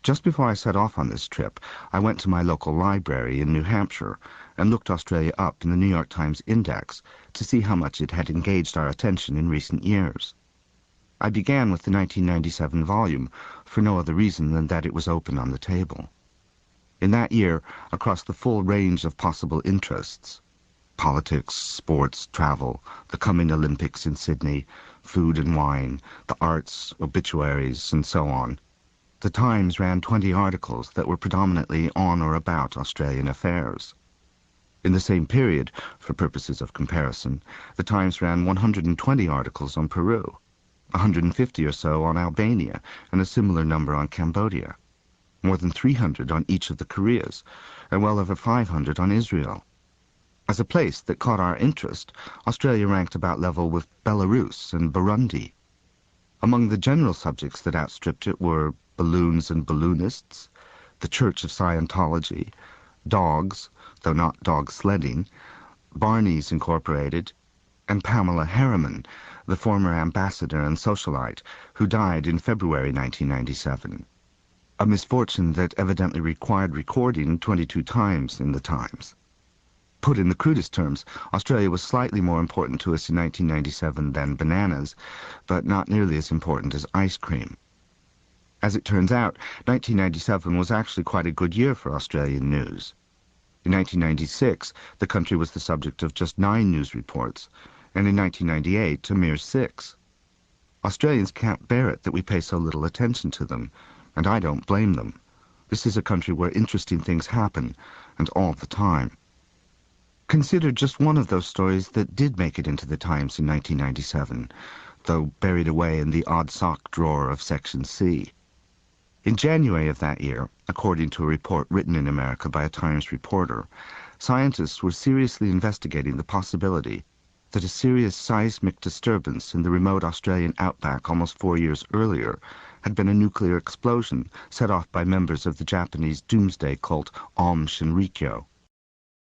Just before I set off on this trip, I went to my local library in New Hampshire and looked Australia up in the New York Times Index to see how much it had engaged our attention in recent years. I began with the 1997 volume for no other reason than that it was open on the table. In that year, across the full range of possible interests, politics, sports, travel, the coming Olympics in Sydney, food and wine, the arts, obituaries, and so on, the Times ran 20 articles that were predominantly on or about Australian affairs. In the same period, for purposes of comparison, the Times ran 120 articles on Peru, 150 or so on Albania, and a similar number on Cambodia, more than 300 on each of the Koreas, and well over 500 on Israel. As a place that caught our interest, Australia ranked about level with Belarus and Burundi. Among the general subjects that outstripped it were balloons and balloonists, the Church of Scientology, dogs, though not dog sledding, Barney's Incorporated, and Pamela Harriman, the former ambassador and socialite who died in February 1997, a misfortune that evidently required recording 22 times in the Times. Put in the crudest terms, Australia was slightly more important to us in 1997 than bananas, but not nearly as important as ice cream. As it turns out, 1997 was actually quite a good year for Australian news. In 1996, the country was the subject of just 9 news reports, and in 1998, a mere 6. Australians can't bear it that we pay so little attention to them, and I don't blame them. This is a country where interesting things happen, and all the time. Consider just one of those stories that did make it into the Times in 1997, though buried away in the odd sock drawer of Section C. In January of that year, according to a report written in America by a Times reporter, scientists were seriously investigating the possibility that a serious seismic disturbance in the remote Australian outback almost 4 years earlier had been a nuclear explosion set off by members of the Japanese doomsday cult Aum Shinrikyo.